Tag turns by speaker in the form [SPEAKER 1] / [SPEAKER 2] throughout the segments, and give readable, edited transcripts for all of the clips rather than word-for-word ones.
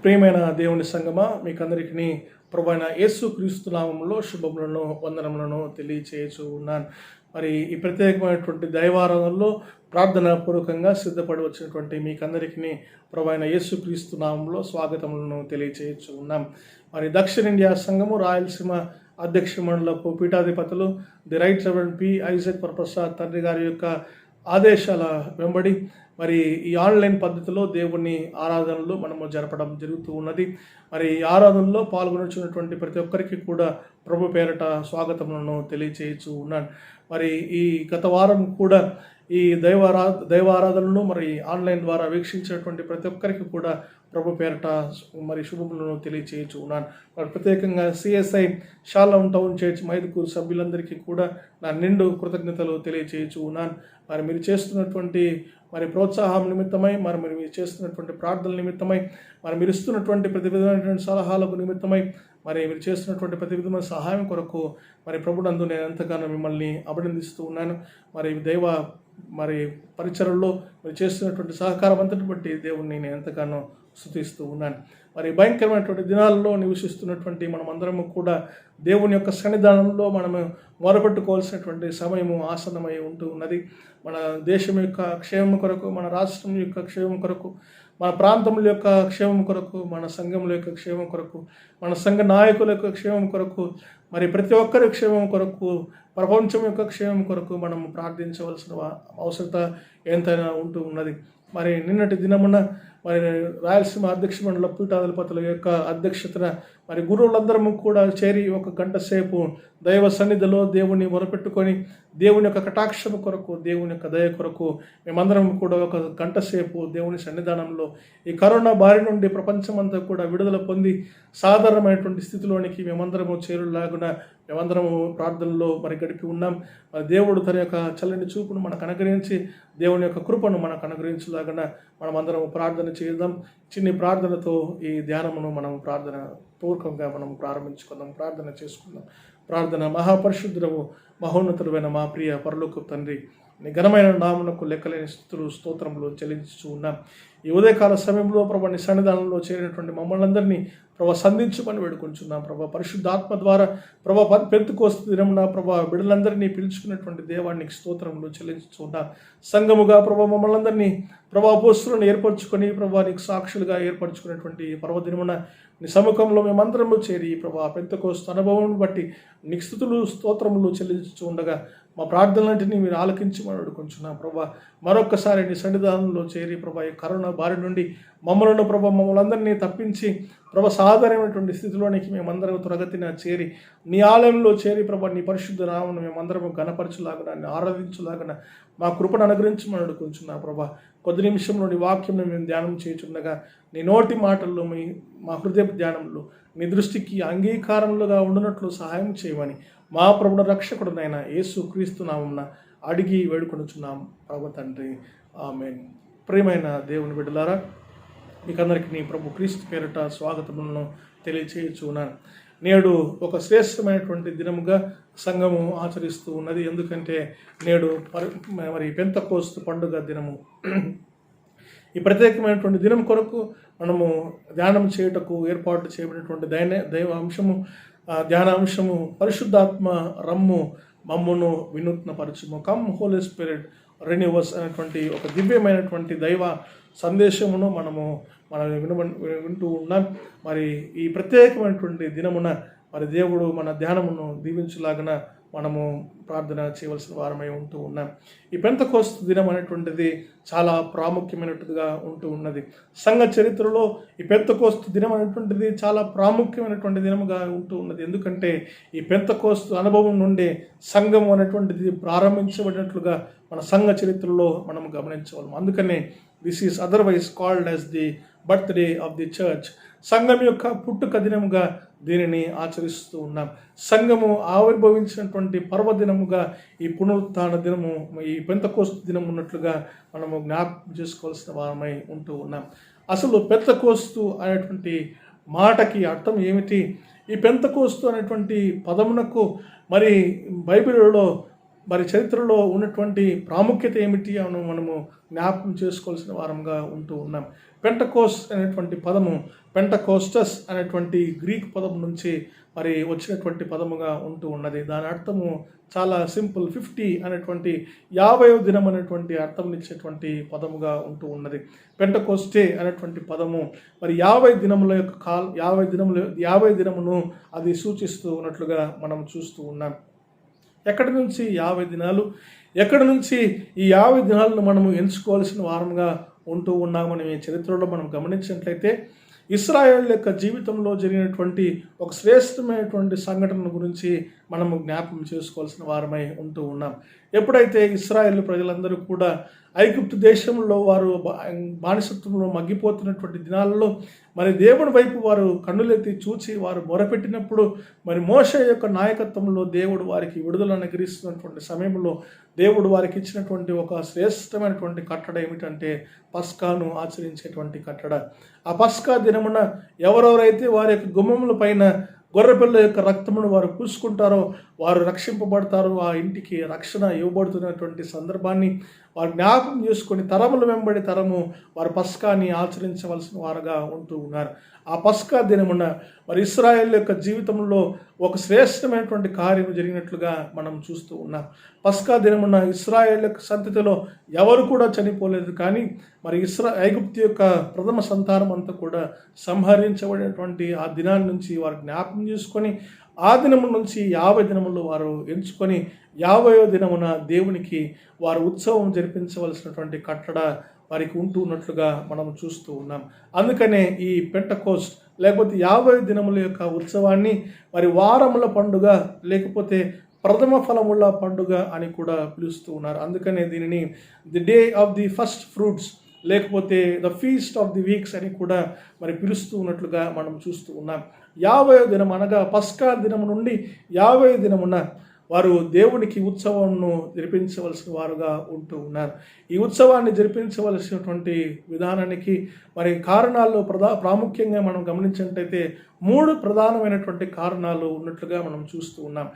[SPEAKER 1] ప్రియమైన దేవుని సంగమా, మీకందరికీ ప్రభువైన యేసుక్రీస్తు నామములో శుభములను వందనములను తెలియచేయచూ ఉన్నాను. మరి ఈ ప్రత్యేకమైనటువంటి దైవారాధనలో ప్రార్థనా పూర్వకంగా సిద్ధపడి వచ్చినటువంటి మీకందరికీ ప్రభువైన యేసుక్రీస్తు నామములో స్వాగతములను తెలియచేయచూ ఉన్నాం. మరి దక్షిణ ఇండియా సంఘము రాయలసీమ అధ్యక్ష మండలపు పీఠాధిపతులు the right reverend P Isaac Varaprasad తండ్రి గారి యొక్క ఆదేశాల వెంబడి మరి ఈ ఆన్లైన్ పద్ధతిలో దేవుని ఆరాధనలు మనము జరపడం జరుగుతూ ఉన్నది. మరి ఈ ఆరాధనలో పాల్గొనుచున్నటువంటి ప్రతి ఒక్కరికి కూడా ప్రభు పేరట స్వాగతములను తెలియచేయచూ ఉన్నాను. మరి ఈ గత వారం కూడా ఈ దైవారాధనను మరి ఆన్లైన్ ద్వారా వీక్షించేటువంటి ప్రతి ఒక్కరికి కూడా ప్రభు పేరట మరి శుభములను తెలియచేయచూ ఉన్నాను. మరి ప్రత్యేకంగా CSI shalom town church Mydukur సభ్యులందరికీ కూడా నా నిండు కృతజ్ఞతలు తెలియచేయచూ ఉన్నాను. మరి మీరు చేస్తున్నటువంటి మరి ప్రోత్సాహం నిమిత్తమై, మరి మీరు చేస్తున్నటువంటి ప్రార్థనల నిమిత్తమై, మరి మీరు ఇస్తున్నటువంటి ప్రతి విధమైనటువంటి సలహాలకు నిమిత్తమై, మరి మీరు చేస్తున్నటువంటి ప్రతి విధమైన సహాయం కొరకు మరి ప్రభునందు నేను ఎంతగానో మిమ్మల్ని అభినందిస్తూ ఉన్నాను. మరి దైవ మరి పరిచరంలో మీరు చేస్తున్నటువంటి సహకారం అంతటి బట్టి దేవుణ్ణి నేను ఎంతగానో స్తుతిస్తూ ఉన్నాను. మరి భయంకరమైనటువంటి దినాల్లో నివసిస్తున్నటువంటి మనమందరము కూడా దేవుని యొక్క సన్నిధానంలో మనము మొరపెట్టుకోవాల్సినటువంటి సమయము ఆసన్నమై ఉంటూ ఉన్నది. మన దేశం యొక్క క్షేమం కొరకు, మన రాష్ట్రం యొక్క క్షేమం కొరకు, మన ప్రాంతముల యొక్క క్షేమం కొరకు, మన సంఘముల యొక్క క్షేమం కొరకు, మన సంఘ నాయకుల యొక్క క్షేమం కొరకు, మరి ప్రతి ఒక్కరి క్షేమం కొరకు, ప్రపంచం యొక్క క్షేమం కొరకు మనము ప్రార్థించవలసిన అవసరత ఎంతైనా ఉంటూ ఉన్నది. మరి నిన్నటి దినమున మరి రాయలసీమ అధ్యక్ష మండల పీఠాధిపతుల యొక్క అధ్యక్షతన మరి గురువులందరము కూడా చేరి ఒక గంట సేపు దైవ సన్నిధిలో దేవుని మొరపెట్టుకొని దేవుని యొక్క కటాక్షము కొరకు, దేవుని యొక్క దయ కొరకు మేమందరం కూడా ఒక గంట సేపు దేవుని సన్నిధానంలో ఈ కరోనా బారి నుండి ప్రపంచమంతా కూడా విడుదల పొంది సాధారణమైనటువంటి స్థితిలోనికి మేమందరము చేరులాగున మేమందరము ప్రార్థనలో మరి గడిపి ఉన్నాం. మరి దేవుడు తన యొక్క చల్లని చూపును మనకు అనుగ్రహించి దేవుని యొక్క కృపను మనకు అనుగ్రహించలాగన మనమందరం ప్రార్థన చేద్దాం. చిన్ని ప్రార్థనతో ఈ ధ్యానమును మనం ప్రార్థన పూర్వకంగా మనం ప్రారంభించుకుందాం, ప్రార్థన చేసుకుందాం. ప్రార్థన. మహాపరిశుద్ధుడవు మహోన్నతుడైన మా ప్రియ పరలోకపు తండ్రి, నీ ఘనమైన నామమునకు లెక్కలేని స్తుతులు స్తోత్రములు చెల్లించుచూ ఉన్నాం. ఈ ఉదయకాల సమయంలో ప్రభు నీ సన్నిధానంలో చేరినటువంటి మమ్మల్ని అందరినీ ప్రభు సంధించుకొని వేడుకుంటున్నాం. ప్రభు పరిశుద్ధాత్మ ద్వారా ప్రభు పెంతెకోస్తు దినమున ప్రభు బిడ్డలందరినీ పిలుచుకున్నటువంటి దేవానికి స్తోత్రములు చెల్లించుచున్నాం. సంఘముగా ప్రభు మమ్మల్ని అందరినీ ప్రభు అపోస్తులను ఏర్పరచుకొని ప్రభు నీకు సాక్షులుగా ఏర్పరచుకున్నటువంటి పర్వదినమున నీ సముఖంలో మేమందరము చేరి ప్రభు పెంతెకోస్తు అనుభవం బట్టి నీకు స్తుతులు స్తోత్రములు చెల్లించుచూ ఉండగా మా ప్రార్థనలంటినీ మీరు ఆలకించమని అడుగుకుంటున్నాం. ప్రభా మరొక్కసారి నీ సన్నిధానంలో చేరి ప్రభా ఈ కరోనా బారి నుండి మమ్మల్ని అందరినీ తప్పించి ప్రభా సాధారణమైనటువంటి స్థితిలోనికి మేమందరం త్వరగతిన చేరి నీ ఆలయంలో చేరి ప్రభా నీ పరిశుద్ధ నామమును మేమందరము ఘనపరచులాగా ఆరాధించులాగా మా కృపను అనుగ్రహించమని అడుగుకుంటున్నాం. ప్రభా కొద్ది నిమిషంలో నీ వాక్యంను మేము ధ్యానం చేయుచుండగా నీ నోటి మాటల్లో మా హృదయ ధ్యానంలో నీ దృష్టికి అంగీకారములుగా ఉండునట్లు సహాయం చేయమని మా ప్రభుడు రక్షకుడునైన యేసుక్రీస్తు నామమున అడిగి వేడుకొనుచున్నాం ప్రభు తండ్రి, ఆమేన్. ప్రియమైన దేవుని బిడ్డలారా, మీకందరికీ నీ ప్రభు క్రీస్తు పేరిట స్వాగతములను తెలియచేయుచున్నాను. నేడు ఒక శ్రేష్టమైనటువంటి దినముగా సంఘము ఆచరిస్తూ ఉన్నది. ఎందుకంటే నేడు మరి పెంతెకోస్తు పండుగ దినము. ఈ ప్రత్యేకమైనటువంటి దినం కొరకు మనము ధ్యానం చేయుటకు ఏర్పాటు చేయబడినటువంటి దైవ అంశము, ధ్యానాంశము పరిశుద్ధాత్మ రమ్ము మమ్మును వినూత్నపరచుము, కమ్ హోలీ స్పిరిట్ రెన్యూవర్స్ అనేటువంటి ఒక దివ్యమైనటువంటి దైవ సందేశమును మనం వింటూ ఉన్నాం. మరి ఈ ప్రత్యేకమైనటువంటి దినమున మరి దేవుడు మన ధ్యానమును దీవించులాగన మనము ప్రార్థన చేయవలసిన వారమై ఉంటూ ఉన్నాం. ఈ పెంతెకోస్తు దినం అనేటువంటిది చాలా ప్రాముఖ్యమైనట్టుగా ఉంటూ ఉన్నది. సంఘ చరిత్రలో ఈ పెంతెకోస్తు దినం అనేటువంటిది చాలా ప్రాముఖ్యమైనటువంటి దినముగా ఉంటూ ఉన్నది. ఎందుకంటే ఈ పెంతెకోస్తు అనుభవం నుండి సంఘం అనేటువంటిది ప్రారంభించబడినట్లుగా మన సంఘ చరిత్రలో మనం గమనించగలం. అందుకనే this is otherwise called as the birthday of the church. సంఘం యొక్క పుట్టుక దినముగా దీనిని ఆచరిస్తూ ఉన్నాం. సంఘము ఆవిర్భవించినటువంటి పర్వదినముగా ఈ పునరుత్థాన దినము, ఈ పెంతెకోస్తు దినం ఉన్నట్లుగా మనము జ్ఞాపకం చేసుకోవాల్సిన వారమై ఉంటూ ఉన్నాం. అసలు పెంతెకోస్తు అనేటువంటి మాటకి అర్థం ఏమిటి? ఈ పెంతెకోస్తు అనేటువంటి పదమునకు మరి బైబిల్లో మరి చరిత్రలో ఉన్నటువంటి ప్రాముఖ్యత ఏమిటి అని మనము జ్ఞాపకం చేసుకోవాల్సిన వారంగా ఉంటూ ఉన్నాం. పెంటకోస్ అనేటువంటి పదము పెంటకోస్టస్ అనేటువంటి గ్రీక్ పదం నుంచి మరి వచ్చినటువంటి పదముగా ఉంటూ ఉన్నది. దాని అర్థము చాలా సింపుల్. 50 అనేటువంటి 50వ దినం అనేటువంటి అర్థంనిచ్చేటువంటి పదముగా ఉంటూ ఉన్నది. పెంటకోస్టే అనేటువంటి పదము మరి 50 దినముల యొక్క 50 దినమును అది సూచిస్తూ ఉన్నట్లుగా మనం చూస్తూ ఉన్నాం. ఎక్కడి నుంచి 50 దినాలు, ఎక్కడి నుంచి ఈ 50 దినాలను మనము ఎంచుకోవాల్సిన వారంగా ఉంటూ ఉన్నామని చరిత్రలో మనం గమనించినట్లయితే ఇశ్రాయేలు యొక్క జీవితంలో జరిగినటువంటి ఒక శ్రేష్టమైనటువంటి సంఘటన గురించి మనము జ్ఞాపకం చేసుకోవాల్సిన వారమై ఉంటూ ఉన్నాం. ఎప్పుడైతే ఇశ్రాయేల్ ప్రజలందరూ కూడా ఐగుప్తు దేశంలో వారు బానిసత్వంలో మగ్గిపోతున్నటువంటి దినాలలో మరి దేవుని వైపు వారు కన్నులెత్తి చూచి వారు మొరపెట్టినప్పుడు మరి మోషే యొక్క నాయకత్వంలో దేవుడు వారికి విడుదల అనుగ్రహిస్తున్నటువంటి సమయంలో దేవుడు వారికి ఇచ్చినటువంటి ఒక శ్రేష్టమైనటువంటి కట్టడ ఏమిటంటే పస్కాను ఆచరించేటువంటి కట్టడ. ఆ పస్కా దినమున ఎవరెవరైతే వారి యొక్క గుమ్మముల పైన గొర్రెపిల్ల యొక్క రక్తమును వారు పూసుకుంటారో వారు రక్షింపబడతారు. ఆ ఇంటికి రక్షణ ఇవ్వబడుతున్నటువంటి సందర్భాన్ని వారు జ్ఞాపకం చేసుకొని తరముల వెంబడి తరము వారు పస్కాని ఆచరించవలసిన వారుగా ఉంటూ ఉన్నారు. ఆ పస్కా దినమున మరి ఇశ్రాయేల్ యొక్క జీవితంలో ఒక శ్రేష్టమైనటువంటి కార్యం జరిగినట్లుగా మనం చూస్తూ ఉన్నాం. పస్కా దినమున ఇశ్రాయేల్ యొక్క సంతతిలో ఎవరు కూడా చనిపోలేదు, కానీ మరి ఐగుప్తు యొక్క ప్రథమ సంతానం అంతా కూడా సంహరించబడినటువంటి ఆ దినాన్ని నుంచి వారు జ్ఞాపకం చేసుకొని ఆ దినము నుంచి 50 దినములు వారు ఎంచుకొని 50వ దినమున దేవునికి వారు ఉత్సవం జరిపించవలసినటువంటి కట్టడ వారికి ఉంటూ ఉన్నట్లుగా మనం చూస్తూ ఉన్నాం. అందుకనే ఈ పెంటకోస్ట్ లేకపోతే 50 దినముల యొక్క ఉత్సవాన్ని మరి వారముల పండుగ లేకపోతే ప్రథమ ఫలముల పండుగ అని కూడా పిలుస్తూ ఉన్నారు. అందుకనే దీనిని the day of the first fruits లేకపోతే the feast of the weeks అని కూడా మరి పిలుస్తూ ఉన్నట్లుగా మనం చూస్తూ ఉన్నాం. 50వ దినం అనగా పస్కా దినము నుండి 50వ దినమున వారు దేవునికి ఉత్సవంను జరిపించవలసిన వారుగా ఉంటూ ఉన్నారు. ఈ ఉత్సవాన్ని జరిపించవలసినటువంటి విధానానికి మరి కారణాల్లో ప్రాముఖ్యంగా మనం గమనించినట్లయితే 3 ప్రధానమైనటువంటి కారణాలు ఉన్నట్లుగా మనం చూస్తూ ఉన్నాం.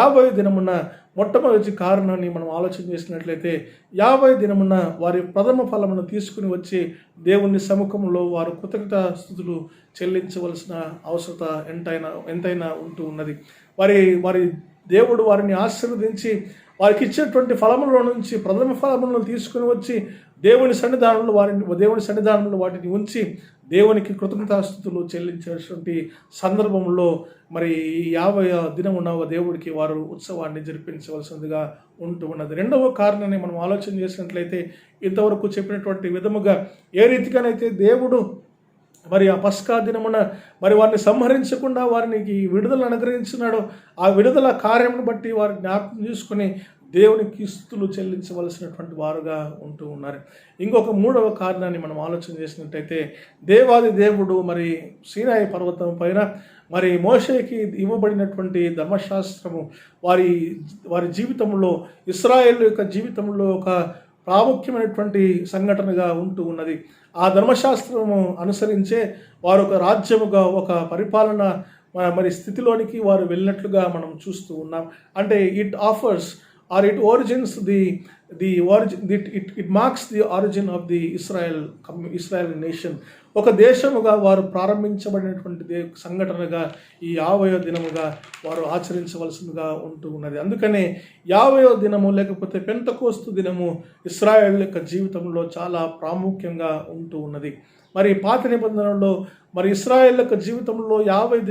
[SPEAKER 1] 50వ దినమున మొట్టమొదటి కారణాన్ని మనం ఆలోచన చేసినట్లయితే 50వ దినమున వారి ప్రథమ ఫలమును తీసుకుని వచ్చి దేవుని సముఖంలో వారు కృతజ్ఞతా స్తుతులు చెల్లించవలసిన అవసరత ఎంతైనా ఉంటూ ఉన్నది. వారి దేవుడు వారిని ఆశీర్వదించి వారికి ఇచ్చేటువంటి ఫలముల నుంచి ప్రథమ ఫలములను తీసుకుని వచ్చి దేవుని సన్నిధానంలో వాటిని ఉంచి దేవునికి కృతజ్ఞతాస్తుతులు చెల్లించేటువంటి సందర్భంలో మరి ఈ 50వ దినమున దేవుడికి వారు ఉత్సవాన్ని జరిపించవలసిందిగా ఉంటూ ఉన్నది. రెండవ కారణాన్ని మనం ఆలోచన చేసినట్లయితే ఇంతవరకు చెప్పినటువంటి విధముగా ఏ రీతిగానైతే దేవుడు మరి ఆ పస్కా దినమున మరి వారిని సంహరించకుండా వారికి విడుదల అనుగ్రహించినాడో ఆ విడుదల కార్యమును బట్టి వారు జ్ఞాపకం చేసుకుని దేవునికి స్తుతులు చెల్లించవలసినటువంటి వారుగా ఉంటూ ఉన్నారు. ఇంకొక 3వ కారణాన్ని మనం ఆలోచన చేసినట్టయితే దేవాది దేవుడు మరి సీనాయి పర్వతం పైన మరి మోషేకి ఇవ్వబడినటువంటి ధర్మశాస్త్రము వారి జీవితంలో ఇశ్రాయేలు యొక్క జీవితంలో ఒక ప్రాముఖ్యమైనటువంటి సంఘటనగా ఉంటూ ఉన్నది. ఆ ధర్మశాస్త్రము అనుసరించే వారు ఒక రాజ్యముగా ఒక పరిపాలన మరి స్థితిలోనికి వారు వెళ్ళినట్లుగా మనం చూస్తూ ఉన్నాం. అంటే it offers or it origins it marks the origin of the Israel nation. ఒక దేశముగా వారు ప్రారంభించబడినటువంటి సంఘటనగా ఈ 50వ దినముగా వారు ఆచరించవలసిందిగా ఉంటూ ఉన్నది. అందుకనే 50వ దినము లేకపోతే పెంతకోస్తు దినము ఇశ్రాయేల్ యొక్క జీవితంలో చాలా ప్రాముఖ్యంగా ఉంటూ ఉన్నది. మరి పాత నిబంధనలో మరి ఇశ్రాయేల్ యొక్క జీవితంలో 50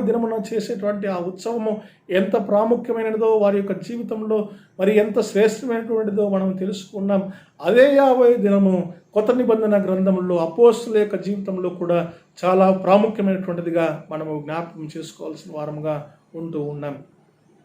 [SPEAKER 1] దినమున చేసేటువంటి ఆ ఉత్సవము ఎంత ప్రాముఖ్యమైనదో వారి యొక్క జీవితంలో మరి ఎంత శ్రేష్టమైనటువంటిదో మనం తెలుసుకున్నాం. అదే 50 దినము కొత్త నిబంధన గ్రంథంలో అపోస్తుల యొక్క జీవితంలో కూడా చాలా ప్రాముఖ్యమైనటువంటిదిగా మనము జ్ఞాపకం చేసుకోవాల్సిన వారముగా ఉంటూ ఉన్నాం.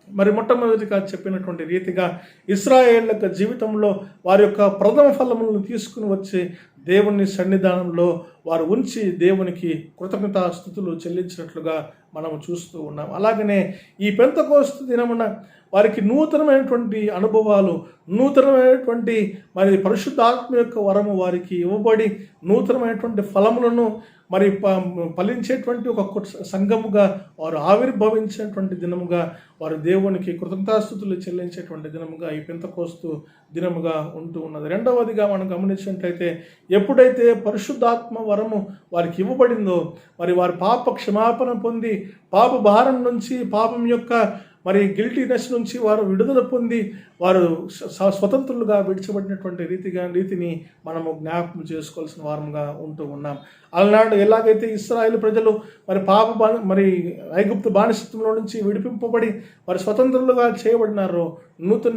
[SPEAKER 1] మరి మొట్టమొదటిగా చెప్పినటువంటి రీతిగా ఇశ్రాయేల్ యొక్క జీవితంలో వారి యొక్క ప్రథమ ఫలములను తీసుకుని వచ్చి దేవుని సన్నిధానంలో వారు ఉంచి దేవునికి కృతజ్ఞతాస్తుతులు చెల్లించినట్లుగా మనము చూస్తూ ఉన్నాం. అలాగనే ఈ పెంతెకోస్తు దినమున వారికి నూతనమైనటువంటి అనుభవాలు, నూతనమైనటువంటి మరి పరిశుద్ధాత్మ యొక్క వరము వారికి ఇవ్వబడి నూతనమైనటువంటి ఫలములను మరి ఫలించేటువంటి ఒక సంఘముగా వారు ఆవిర్భవించేటువంటి దినముగా, వారు దేవునికి కృతజ్ఞతాస్తుతులు చెల్లించేటువంటి దినముగా ఈ పెంతెకోస్తు దినముగా ఉంటూ ఉన్నది. రెండవదిగా మనం గమనించినట్లయితే, ఎప్పుడైతే పరిశుద్ధాత్మ వరము వారికి ఇవ్వబడిందో మరి వారు పాప క్షమాపణ పొంది పాప భారం నుంచి, పాపం యొక్క మరి గిల్టీనెస్ నుంచి వారు విడుదల పొంది వారు స్వతంత్రులుగా విడిచబడినటువంటి రీతిని మనము జ్ఞాపకం చేసుకోవాల్సిన వారముగా ఉంటూ ఉన్నాం. అలనాడు ఎలాగైతే ఇశ్రాయేలు ప్రజలు మరి ఐగుప్తు బానిసత్వంలో నుంచి విడిపింపబడి వారు స్వతంత్రులుగా చేయబడినారో, నూతన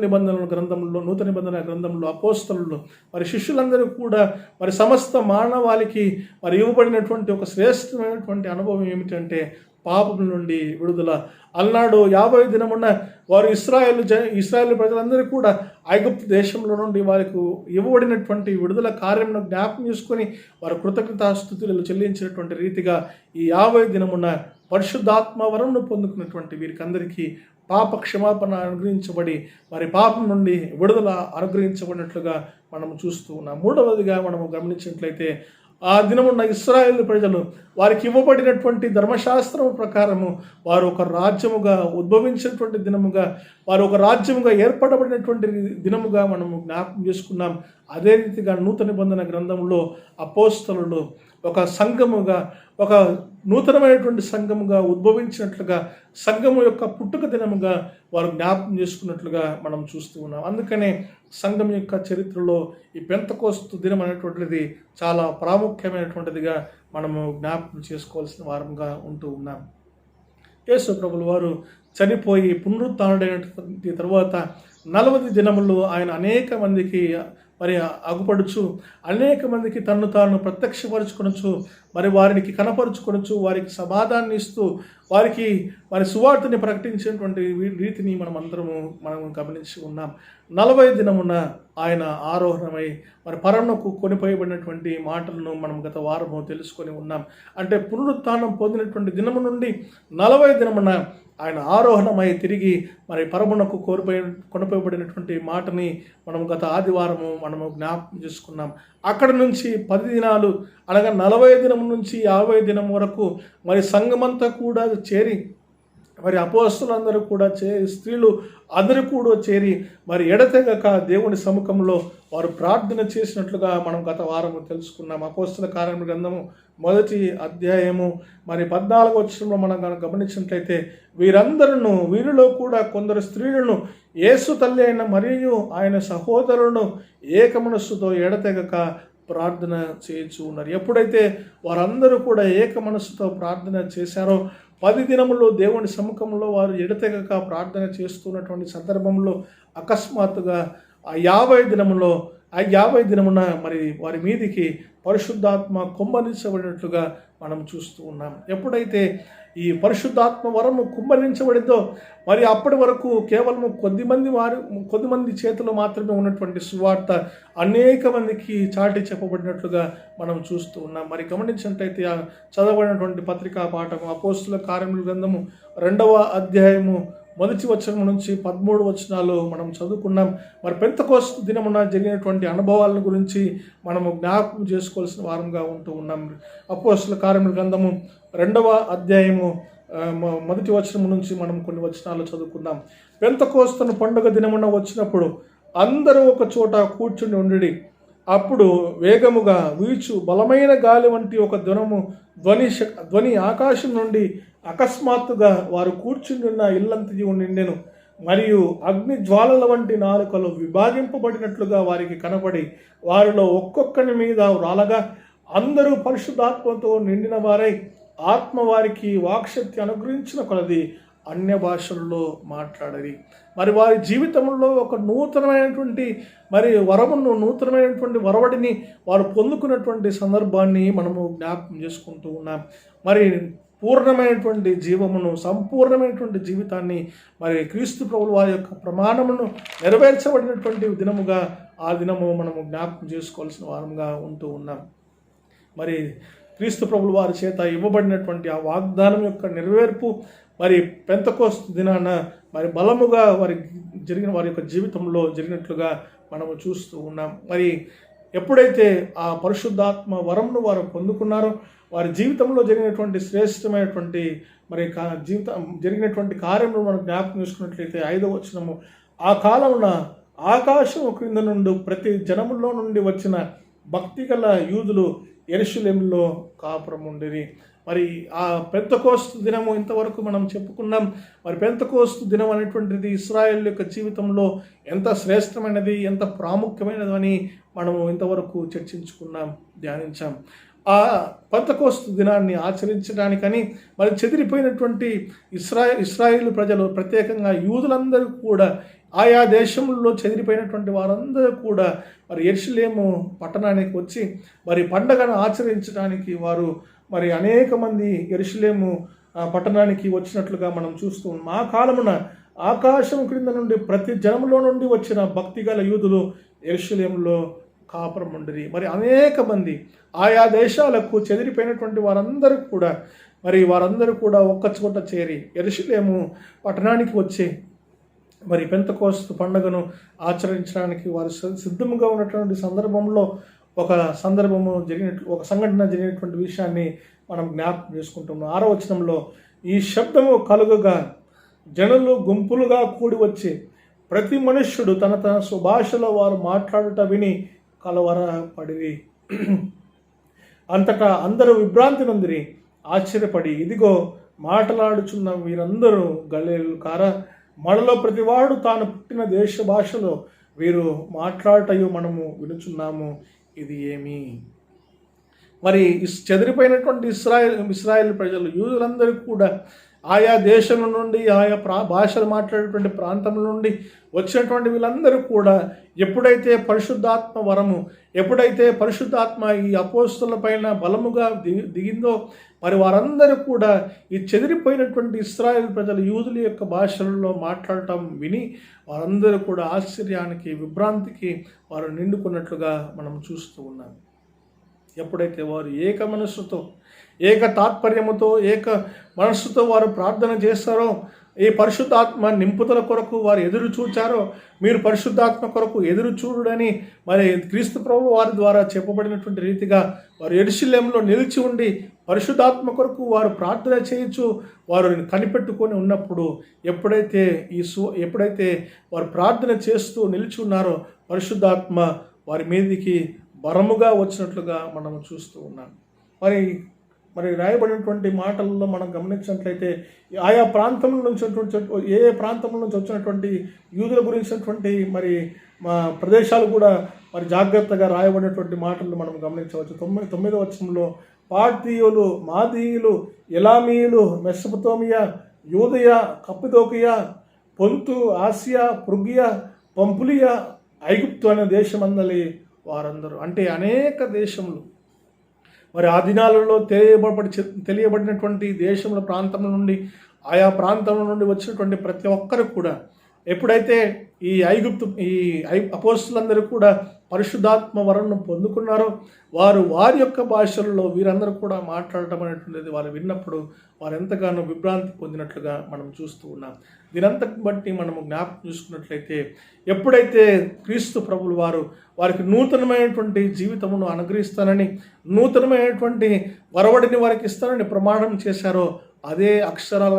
[SPEAKER 1] నిబంధన గ్రంథంలో అపోస్తలులు మరి శిష్యులందరూ కూడా మరి సమస్త మానవాళికి మరి ఇవ్వబడినటువంటి ఒక శ్రేష్టమైనటువంటి అనుభవం ఏమిటంటే పాపం నుండి విడుదల. అలనాడు 50 దినమున వారు ఇశ్రాయేలు ప్రజలందరూ కూడా ఐగుప్తు దేశంలో నుండి వారికి ఇవ్వబడినటువంటి విడుదల కార్యమును జ్ఞాపకం చేసుకొని వారు కృతజ్ఞతాస్తుతులు చెల్లించినటువంటి రీతిగా ఈ 50 దినమున పరిశుద్ధాత్మ వరమును పొందుకున్నటువంటి వీరికందరికీ పాప క్షమాపణ అనుగ్రహించబడి మరి పాపం నుండి విడుదల అనుగ్రహించబడినట్లుగా మనం చూస్తూ ఉన్నాం. మూడవదిగా మనము గమనించినట్లయితే, ఆ దినమున్న ఇశ్రాయేలు ప్రజలు వారికి ఇవ్వబడినటువంటి ధర్మశాస్త్రం ప్రకారము వారు ఒక రాజ్యముగా ఉద్భవించినటువంటి దినముగా, వారు ఒక రాజ్యముగా ఏర్పడబడినటువంటి దినముగా మనము జ్ఞాపకం చేసుకున్నాం. అదే రీతిగా నూతన నిబంధన గ్రంథంలో అపోస్తలులు ఒక సంఘముగా, ఒక నూతనమైనటువంటి సంఘముగా ఉద్భవించినట్లుగా, సంఘము యొక్క పుట్టుక దినముగా వారు జ్ఞాపకం చేసుకున్నట్లుగా మనం చూస్తూ ఉన్నాం. అందుకనే సంఘం యొక్క చరిత్రలో ఈ పెంతెకోస్తు దినం అనేటువంటిది చాలా ప్రాముఖ్యమైనటువంటిదిగా మనము జ్ఞాపకం చేసుకోవాల్సిన వారంగా ఉంటూ ఉన్నాం. యేసు ప్రభులు వారు చనిపోయి పునరుత్థానుడైన తర్వాత 40 దినములు ఆయన అనేక మందికి మరి అగుపడుచు, అనేక మందికి తన్ను తాను ప్రత్యక్షపరుచుకొనొచ్చు, మరి వారికి కనపరుచుకొనొచ్చు, వారికి సమాధానాన్ని ఇస్తూ వారికి మరి సువార్తని ప్రకటించేటువంటి రీతిని మనం గమనించి ఉన్నాం. 40 దినమున ఆయన ఆరోహణమై మరి పరమునకు కొనిపోయబడినటువంటి మాటలను మనం గత వారము తెలుసుకొని ఉన్నాం. అంటే పునరుత్థానం పొందినటువంటి దినము నుండి 40 దినమున ఆయన ఆరోహణమై తిరిగి మరి పరమునకు కొనిపోయబడినటువంటి మాటని మనం గత ఆదివారము మనము జ్ఞాపకం చేసుకున్నాం. అక్కడ నుంచి 10 దినాలు అనగా 40 దినం నుంచి 50 దినం వరకు మరి సంఘమంతా కూడా చేరి, మరి అపోస్తలులందరూ కూడా స్త్రీలు అందరూ కూడా చేరి మరి ఎడతెగక దేవుని సముఖంలో వారు ప్రార్థన చేసినట్లుగా మనం గత వారము తెలుసుకున్నాం. అపోస్తల కార్యముల గ్రంథము 1వ అధ్యాయము మరి 14వ వచనంలో మనం గమనించినట్లయితే, వీరిలో కూడా కొందరు స్త్రీలను యేసు తల్లి అయిన మరియు ఆయన సహోదరులను ఏక మనస్సుతో ఎడతెగక ప్రార్థన చేయించు ఉన్నారు. ఎప్పుడైతే వారందరూ కూడా ఏక మనస్సుతో ప్రార్థన చేశారో, 10 దినములు దేవుని సముఖంలో వారు ఎడతెగక ప్రార్థన చేస్తున్నటువంటి సందర్భంలో అకస్మాత్తుగా ఆ 50 దినమున మరి వారి మీదికి పరిశుద్ధాత్మ కుమ్మరించబడినట్లుగా మనం చూస్తూ ఉన్నాం. ఎప్పుడైతే ఈ పరిశుద్ధాత్మ వరము కుమ్మరించబడిందో మరి అప్పటి వరకు కేవలం కొద్దిమంది చేతిలో మాత్రమే ఉన్నటువంటి సువార్త అనేక మందికి చాటి చెప్పబడినట్లుగా మనం చూస్తూ ఉన్నాం. మరి గమనించినట్లయితే చదవబడినటువంటి పత్రికా పాఠము అపోస్తలుల కార్యముల గ్రంథము 2వ అధ్యాయము 1వ వచనం నుంచి 13 వచనాలు మనం చదువుకున్నాం. మరి పెంతెకోస్తు దినమున జరిగినటువంటి అనుభవాలను గురించి మనము జ్ఞాపకం చేసుకోవాల్సిన వారంగా ఉంటూ ఉన్నాం. అపోస్తలుల కార్యముల గ్రంథము 2వ అధ్యాయము 1వ వచనం నుంచి మనం కొన్ని వచనాలు చదువుకుందాం. పెంతెకోస్తు పండుగ దినమున వచ్చినప్పుడు అందరూ ఒక చోట కూర్చుని ఉండి, అప్పుడు వేగముగా వీచు బలమైన గాలి వంటి ఒక ధ్వని ఆకాశం నుండి అకస్మాత్తుగా వారు కూర్చుని ఇల్లంతయు నిండెను. మరియు అగ్ని జ్వాలల వంటి నాలుకలు విభాగింపబడినట్లుగా వారికి కనపడి వారిలో ఒక్కొక్కని మీద రాలగా అందరూ పరిశుద్ధాత్మతో నిండిన వారై ఆత్మ వారికి వాక్శక్తి అనుగ్రహించిన కొలది అన్య భాషల్లో మాట్లాడరి. మరి వారి జీవితంలో ఒక నూతనమైనటువంటి నూతనమైనటువంటి వరవడిని వారు పొందుకున్నటువంటి సందర్భాన్ని మనము జ్ఞాపకం చేసుకుంటూ ఉన్నాం. మరి పూర్ణమైనటువంటి జీవమును, సంపూర్ణమైనటువంటి జీవితాన్ని మరి క్రీస్తు ప్రభువు వారి యొక్క ప్రమాణమును నెరవేర్చబడినటువంటి దినముగా ఆ దినము మనము జ్ఞాపకం చేసుకోవాల్సిన వారంగా ఉంటూ ఉన్నాం. మరి క్రీస్తు ప్రభుల వారి చేత ఇవ్వబడినటువంటి ఆ వాగ్దానం యొక్క నెరవేర్పు మరి పెంతెకోస్తు దినాన మరి బలముగా వారి యొక్క జీవితంలో జరిగినట్లుగా మనము చూస్తూ ఉన్నాం. మరి ఎప్పుడైతే ఆ పరిశుద్ధాత్మ వరంను వారు పొందుకున్నారో వారి జీవితంలో జరిగినటువంటి శ్రేష్టమైనటువంటి మరి జరిగినటువంటి కార్యములు మనం జ్ఞాపకం చేసుకున్నట్లయితే 5వ వచనము, ఆ కాలమున ఆకాశం క్రింద నుండి ప్రతి జనములో నుండి వచ్చిన భక్తిగల యూదులు యెరూషలేములో కాపురం ఉండిరి. మరి ఆ పెంతెకోస్తు దినము ఇంతవరకు మనం చెప్పుకున్నాం. మరి పెంతెకోస్తు దినం అనేటువంటిది ఇశ్రాయేలు యొక్క జీవితంలో ఎంత శ్రేష్టమైనది, ఎంత ప్రాముఖ్యమైనది అని మనము ఇంతవరకు చర్చించుకున్నాం, ధ్యానించాం. ఆ పెంతెకోస్తు దినాన్ని ఆచరించడానికని మరి చెదిరిపోయినటువంటి ఇశ్రాయేలు ప్రజలు, ప్రత్యేకంగా యూదులందరూ కూడా, ఆయా దేశంలో చెదిరిపోయినటువంటి వారందరూ కూడా మరి యెరూషలేము పట్టణానికి వచ్చి మరి పండగను ఆచరించడానికి వారు మరి అనేక మంది యెరూషలేము పట్టణానికి వచ్చినట్లుగా మనం చూస్తూ ఉన్నాం. ఆ కాలమున ఆకాశం క్రింద నుండి ప్రతి జనములో నుండి వచ్చిన భక్తిగల యూదులు యెరూషలేములో కాపురం ఉండిరి. మరి అనేక మంది ఆయా దేశాలకు చెదిరిపోయినటువంటి వారందరూ కూడా ఒక్క చోట చేరి యెరూషలేము పట్టణానికి వచ్చి మరి పెంతెకోస్తు పండుగను ఆచరించడానికి వారు సిద్ధంగా ఉన్నటువంటి సందర్భంలో ఒక సంఘటన జరిగినటువంటి విషయాన్ని మనం జ్ఞాపకం చేసుకుంటున్నాం. 6వ వచనంలో, ఈ శబ్దము కలుగగా జనులు గుంపులుగా కూడి వచ్చి ప్రతి మనుష్యుడు తన స్వభాషలో వారు మాట్లాడుట విని కలవరపడిరి. అంతటా అందరూ విభ్రాంతి నొందిరి, ఆశ్చర్యపడి, ఇదిగో మాట్లాడుచున్న వీరందరూ గలిలయులు కారా? మనలో ప్రతివాడు తాను పుట్టిన దేశ భాషలో వీరు మాట్లాడటయు మనము వినుచున్నాము, ఇది ఏమి? మరి చెదిరిపోయినటువంటి ఇశ్రాయేల్ ప్రజలు, యూదులందరూ కూడా ఆయా దేశం నుండి, ఆయా భాషలు మాట్లాడేటువంటి ప్రాంతం నుండి వచ్చినటువంటి వీళ్ళందరూ కూడా ఎప్పుడైతే పరిశుద్ధాత్మ ఈ అపోస్తలుల పైన బలముగా దిగిందో మరి వారందరూ కూడా ఈ చెదిరిపోయినటువంటి ఇశ్రాయేల్ ప్రజలు యూదుల యొక్క భాషలలో మాట్లాడటం విని వారందరూ కూడా ఆశ్చర్యానికి, విభ్రాంతికి వారు నిండుకున్నట్లుగా మనం చూస్తూ ఉన్నాం. ఎప్పుడైతే వారు ఏక మనస్సుతో, ఏక తాత్పర్యముతో, ఏక మనస్సుతో వారు ప్రార్థన చేస్తారో, ఈ పరిశుద్ధాత్మ నింపుదల కొరకు వారు ఎదురు చూచారో, మీరు పరిశుద్ధాత్మ కొరకు ఎదురు చూడుడని మరి క్రీస్తు ప్రభువు వారి ద్వారా చెప్పబడినటువంటి రీతిగా వారు యెరూషలేములో నిలిచి ఉండి పరిశుద్ధాత్మ కొరకు వారు ప్రార్థన చేయొచ్చు వారు కనిపెట్టుకొని ఉన్నప్పుడు, ఎప్పుడైతే వారు ప్రార్థన చేస్తూ నిలిచి ఉన్నారో పరిశుద్ధాత్మ వారి మీదికి బలముగా వచ్చినట్లుగా మనం చూస్తూ ఉన్నాం. మరి రాయబడినటువంటి మాటల్లో మనం గమనించినట్లయితే ఆయా ప్రాంతంలో నుంచి ఏ ప్రాంతంలో నుంచి వచ్చినటువంటి యూదుల గురించినటువంటి మరి మా ప్రదేశాలు కూడా మరి జాగ్రత్తగా రాయబడినటువంటి మాటలను మనం గమనించవచ్చు. 9వ వచనంలో, పార్థీయులు, మాదీయులు, ఎలామీయులు, మెసొపొతేమియా, యూదయ, కప్పదోకియా, పొంతు, ఆసియా, పృగియా, పంపులియా, ఐగుప్తు అనే దేశమందలి వారందరూ, అంటే అనేక దేశములు మరి ఆ దినాలలో తెలియబడినటువంటి దేశముల ప్రాంతం నుండి, ఆయా ప్రాంతం నుండి వచ్చినటువంటి ప్రతి ఒక్కరు కూడా ఎప్పుడైతే ఈ అపోస్తలులందరూ కూడా పరిశుద్ధాత్మ వరంను పొందుకున్నారో వారి యొక్క భాషల్లో వీరందరూ కూడా మాట్లాడటం అనేటువంటిది వారు విన్నప్పుడు వారు ఎంతగానో విభ్రాంతి పొందినట్లుగా మనం చూస్తూ ఉన్నాం. దీనంతకు బట్టి మనము జ్ఞాపకం చూసుకున్నట్లయితే ఎప్పుడైతే క్రీస్తు ప్రభులు వారికి నూతనమైనటువంటి జీవితమును అనుగ్రహిస్తానని, నూతనమైనటువంటి వరవడిని వారికి ఇస్తానని ప్రమాణం చేశారో అదే అక్షరాల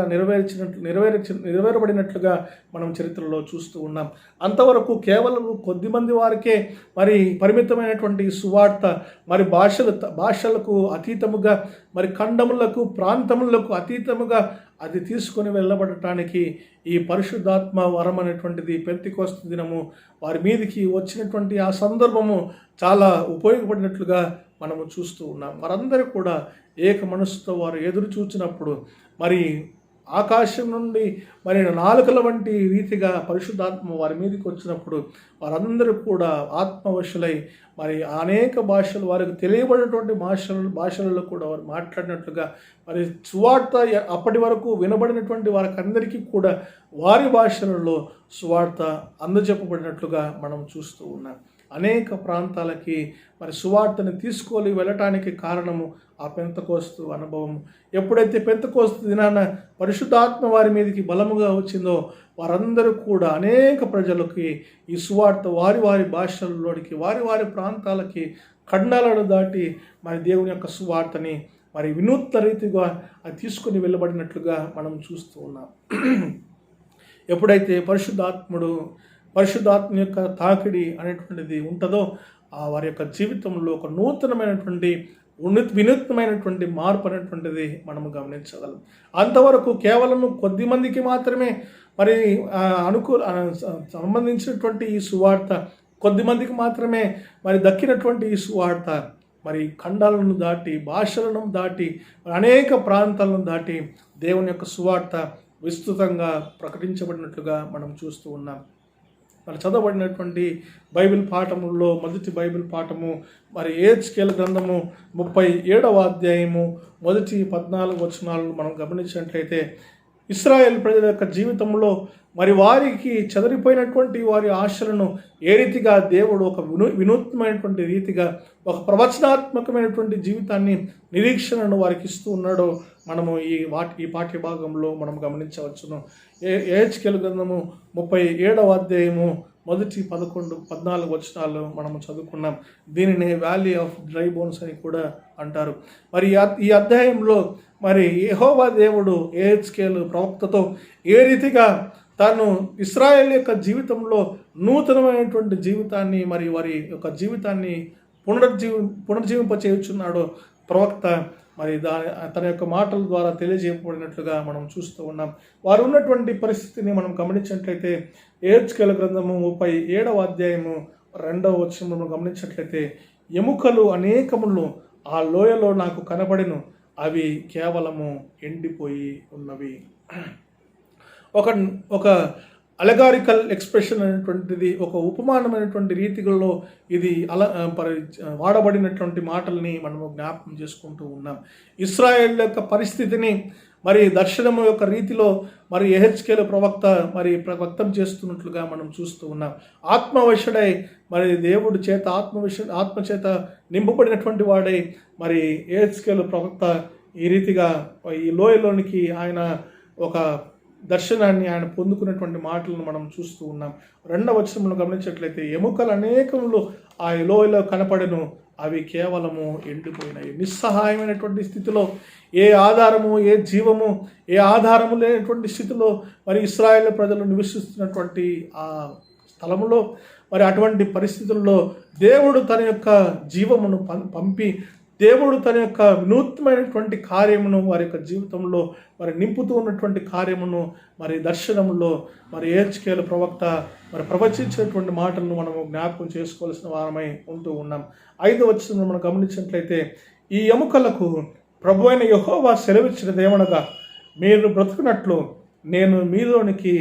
[SPEAKER 1] నెరవేరబడినట్లుగా మనం చరిత్రలో చూస్తూ ఉన్నాం. అంతవరకు కేవలం కొద్దిమంది వారికే మరి పరిమితమైనటువంటి సువార్త మరి భాషలకు అతీతముగా, మరి ఖండములకు, ప్రాంతములకు అతీతముగా అది తీసుకొని వెళ్ళబడటానికి ఈ పరిశుద్ధాత్మ వరం అనేటువంటిది పెంతెకోస్తు దినము వారి మీదికి వచ్చినటువంటి ఆ సందర్భము చాలా ఉపయోగపడినట్లుగా మనము చూస్తూ ఉన్నాం. వారందరూ కూడా ఏక మనస్సుతో వారు ఎదురు చూచినప్పుడు మరి ఆకాశం నుండి మరి నాలుకల వంటి రీతిగా పరిశుద్ధాత్మ వారి మీదకి వచ్చినప్పుడు వారందరూ కూడా ఆత్మవశులై మరి అనేక భాషలు వారికి తెలియబడినటువంటి భాషలలో కూడా వారు మాట్లాడినట్లుగా మరి సువార్త అప్పటి వరకు వినబడినటువంటి వారికి అందరికీ కూడా వారి భాషలలో సువార్త అందజెప్పబడినట్లుగా మనం చూస్తూ ఉన్నాం. అనేక ప్రాంతాలకి మరి సువార్తని తీసుకొని వెళ్ళటానికి కారణము ఆ పెంతెకోస్తు అనుభవం. ఎప్పుడైతే పెంతెకోస్తు దినాన పరిశుద్ధాత్మ వారి మీదకి బలముగా వచ్చిందో వారందరూ కూడా అనేక ప్రజలకి ఈ సువార్త వారి వారి భాషల్లోనికి వారి వారి ప్రాంతాలకి ఖండాలను దాటి మరి దేవుని యొక్క సువార్తని మరి వినూత్న రీతిగా అది తీసుకొని వెళ్ళబడినట్లుగా మనం చూస్తూ ఉన్నాం. ఎప్పుడైతే పరిశుద్ధాత్మ యొక్క తాకిడి అనేటువంటిది ఉంటుందో ఆ వారి యొక్క జీవితంలో ఒక నూతనమైనటువంటి వినూత్నమైనటువంటి మార్పు అనేటువంటిది మనము గమనించగలం. అంతవరకు కేవలం కొద్ది మందికి మాత్రమే మరి సంబంధించినటువంటి ఈ సువార్త, కొద్ది మందికి మాత్రమే మరి దక్కినటువంటి ఈ సువార్త మరి ఖండాలను దాటి భాషలను దాటి అనేక ప్రాంతాలను దాటి దేవుని యొక్క సువార్త విస్తృతంగా ప్రకటించబడినట్లుగా మనం చూస్తూ ఉన్నాం. మరి చదవబడినటువంటి బైబిల్ పాఠముల్లో మొదటి బైబిల్ పాఠము మరి యెహెజ్కేలు గ్రంథము 37వ అధ్యాయము మొదటి 14 వచనాలను మనం గమనించినట్లయితే ఇశ్రాయేల్ ప్రజల యొక్క జీవితంలో మరి వారికి చెదరిపోయినటువంటి వారి ఆశలను ఏ రీతిగా దేవుడు ఒక వినూత్నమైనటువంటి రీతిగా ఒక ప్రవచనాత్మకమైనటువంటి జీవితాన్ని నిరీక్షణను వారికి ఇస్తూ ఉన్నాడో మనము ఈ పాఠ్య భాగంలో మనం గమనించవచ్చును. యెహెజ్కేలు గ్రంథము 37వ అధ్యాయము మొదటి 11-14 వచనాలు మనము చదువుకున్నాం. దీనిని వ్యాలీ ఆఫ్ డ్రై బోన్స్ అని కూడా అంటారు. మరి ఈ అధ్యాయంలో మరి యెహోవా దేవుడు యెహెజ్కేలు ప్రవక్తతో ఏ రీతిగా తాను ఇశ్రాయేల్ యొక్క జీవితంలో నూతనమైనటువంటి జీవితాన్ని మరి వారి యొక్క జీవితాన్ని పునర్జీవింపచేయుచున్నాడో ప్రవక్త మరి తన యొక్క మాటల ద్వారా తెలియజేయబడినట్లుగా మనం చూస్తూ ఉన్నాం. వారు ఉన్నటువంటి పరిస్థితిని మనం గమనించినట్లయితే యెహెజ్కేలు గ్రంథము 37వ అధ్యాయము 2వ వచనమును గమనించినట్లయితే ఎముకలు అనేకములు ఆ లోయలో నాకు కనబడెను, అవి కేవలము ఎండిపోయి ఉన్నవి. ఒక అలగారికల్ ఎక్స్ప్రెషన్ అనేటువంటిది ఒక ఉపమానమైనటువంటి రీతిలో ఇది వాడబడినటువంటి మాటల్ని మనము జ్ఞాపకం చేసుకుంటూ ఉన్నాం. ఇశ్రాయేల్ యొక్క పరిస్థితిని మరి దర్శనము యొక్క రీతిలో మరి యెహెజ్కేలు ప్రవక్త మరి వ్యక్తం చేస్తున్నట్లుగా మనం చూస్తూ ఉన్నాం. ఆత్మవశుడై మరి దేవుడి చేత ఆత్మ చేత నింపబడినటువంటి వాడై మరి యెహెజ్కేలు ప్రవక్త ఈ రీతిగా ఈ లోయలోనికి ఆయన ఒక దర్శనాన్ని ఆయన పొందుకున్నటువంటి మాటలను మనం చూస్తూ ఉన్నాం. 2వ వచనంలో గమనించినట్లయితే ఎముకలు అనేకములు ఆ లోయలో కనపడెను, అవి కేవలము ఎండిపోయినాయి. నిస్సహాయమైనటువంటి స్థితిలో ఏ ఆధారము ఏ జీవము ఏ ఆధారము లేనటువంటి స్థితిలో మరి ఇశ్రాయేలు ప్రజలు నివసిస్తున్నటువంటి ఆ స్థలములో మరి అటువంటి పరిస్థితుల్లో దేవుడు తన యొక్క జీవమును పంపి దేవుడు తన యొక్క వినూత్నమైనటువంటి కార్యమును వారి యొక్క జీవితంలో మరి నింపుతూ ఉన్నటువంటి కార్యమును మరి దర్శనములో మరి యెహెజ్కేలు ప్రవక్త మరి ప్రవచించినటువంటి మాటలను మనము జ్ఞాపకం చేసుకోవాల్సిన వారమై ఉంటూ ఉన్నాం. 5వ వచనం మనం గమనించినట్లయితే ఈ ఎముకలకు ప్రభువైన యెహోవా సెలవిచ్చినదేమనగా మీరు బ్రతుకున్నట్లు నేను మీలోనికి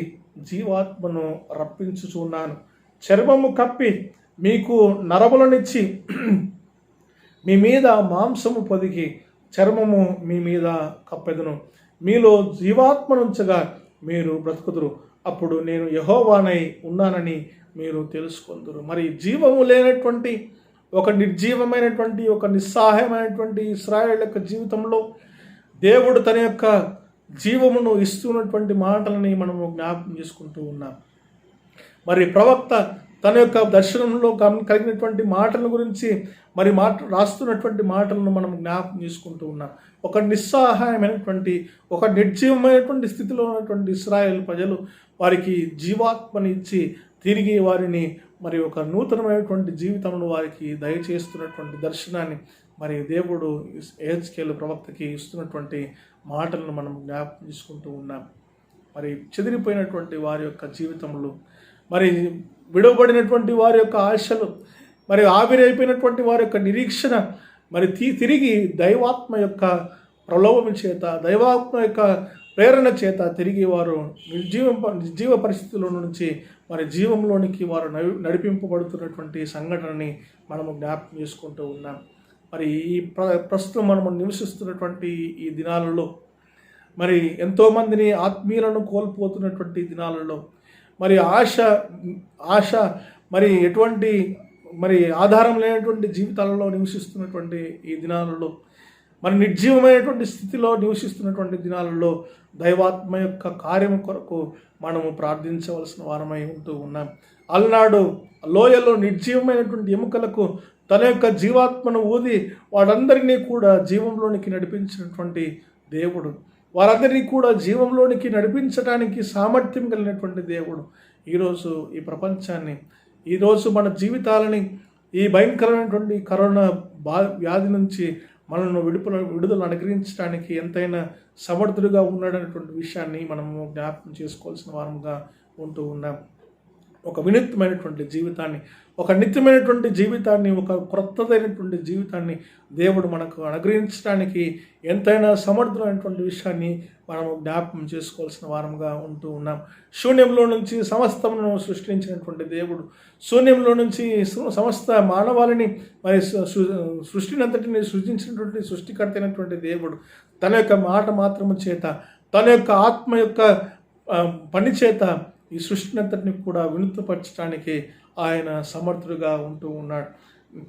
[SPEAKER 1] జీవాత్మను రప్పించుచున్నాను, చర్మము కప్పి మీకు నరములనిచ్చి మీ మీద మాంసము పొదిగి చర్మము మీ మీద కప్పెదను, మీలో జీవాత్మనుంచగా మీరు బ్రతుకుదురు, అప్పుడు నేను యెహోవానై ఉన్నానని మీరు తెలుసుకొందురు. మరి జీవము లేనటువంటి ఒక నిర్జీవమైనటువంటి ఒక నిస్సహాయమైనటువంటి ఇశ్రాయేలు యొక్క జీవితంలో దేవుడు తన యొక్క జీవమును ఇస్తున్నటువంటి మాటలని మనము జ్ఞాపకం చేసుకుంటూ ఉన్నాం. మరి ప్రవక్త తన యొక్క దర్శనంలో కలిగినటువంటి మాటల గురించి మరి రాస్తున్నటువంటి మాటలను మనం జ్ఞాపకం చేసుకుంటూ ఉన్నాం. ఒక నిస్సహాయమైనటువంటి ఒక నిర్జీవమైనటువంటి స్థితిలో ఉన్నటువంటి ఇశ్రాయేలు ప్రజలు వారికి జీవాత్మని ఇచ్చి తిరిగి వారిని మరి ఒక నూతనమైనటువంటి జీవితంలో వారికి దయచేస్తున్నటువంటి దర్శనాన్ని మరి దేవుడు యెహెజ్కేలు ప్రవక్తకి ఇస్తున్నటువంటి మాటలను మనం జ్ఞాపకం చేసుకుంటూ ఉన్నాం. మరి చెదిరిపోయినటువంటి వారి యొక్క జీవితంలో మరి విడవబడినటువంటి వారి యొక్క ఆశలు మరి ఆవిరైపోయినటువంటి వారి యొక్క నిరీక్షణ మరి తిరిగి దైవాత్మ యొక్క ప్రలోభం చేత దైవాత్మ యొక్క ప్రేరణ చేత తిరిగి వారు నిర్జీవ పరిస్థితుల నుంచి మరి జీవంలోనికి వారు నడిపింపబడుతున్నటువంటి సంఘటనని మనము జ్ఞాపకం చేసుకుంటూ ఉన్నాం. మరి ఈ ప్రస్తుతం మనము నివసిస్తున్నటువంటి ఈ దినాలలో మరి ఎంతోమందిని ఆత్మీయులను కోల్పోతున్నటువంటి దినాలలో మరి ఆశ మరి ఎటువంటి మరి ఆధారం లేనటువంటి జీవితాలలో నివసిస్తున్నటువంటి ఈ దినాలలో, మరి నిర్జీవమైనటువంటి స్థితిలో నివసిస్తున్నటువంటి దినాలలో దైవాత్మ యొక్క కార్యం కొరకు మనము ప్రార్థించవలసిన వారమై ఉంటూ ఉన్నాం. అలనాడు లోయలో నిర్జీవమైనటువంటి ఎముకలకు తన యొక్క జీవాత్మను ఊది వారందరినీ కూడా జీవంలోనికి నడిపించినటువంటి దేవుడు, వారందరినీ కూడా జీవంలోనికి నడిపించడానికి సామర్థ్యం కలిగినటువంటి దేవుడు ఈరోజు ఈ ప్రపంచాన్ని, ఈరోజు మన జీవితాలని ఈ భయంకరమైనటువంటి కరోనా వ్యాధి నుంచి మనల్ని విడుదల అనుగ్రహించడానికి ఎంతైనా సమర్థుడిగా ఉన్నాడనేటువంటి విషయాన్ని మనము జ్ఞాపకం చేసుకోవాల్సిన వారంగా ఉంటూ ఉన్నాం. ఒక వినూత్నమైనటువంటి జీవితాన్ని, ఒక నిత్యమైనటువంటి జీవితాన్ని, ఒక క్రొత్తదైనటువంటి జీవితాన్ని దేవుడు మనకు అనుగ్రహించడానికి ఎంతైనా సమర్థులైనటువంటి విషయాన్ని మనము జ్ఞాపకం చేసుకోవాల్సిన వారంగా ఉంటూ ఉన్నాం. శూన్యంలో నుంచి సమస్తమును సృష్టించినటువంటి దేవుడు, శూన్యంలో నుంచి సమస్త మానవాళిని మరి సృష్టినంతటిని సృష్టించినటువంటి సృష్టికర్త అయినటువంటి దేవుడు తన యొక్క మాట మాత్రము చేత, తన యొక్క ఆత్మ యొక్క పని చేత ఈ సృష్టినంతటిని కూడా వినూత్నపరచడానికి ఆయన సమర్థుడుగా ఉంటూ ఉన్నాడు.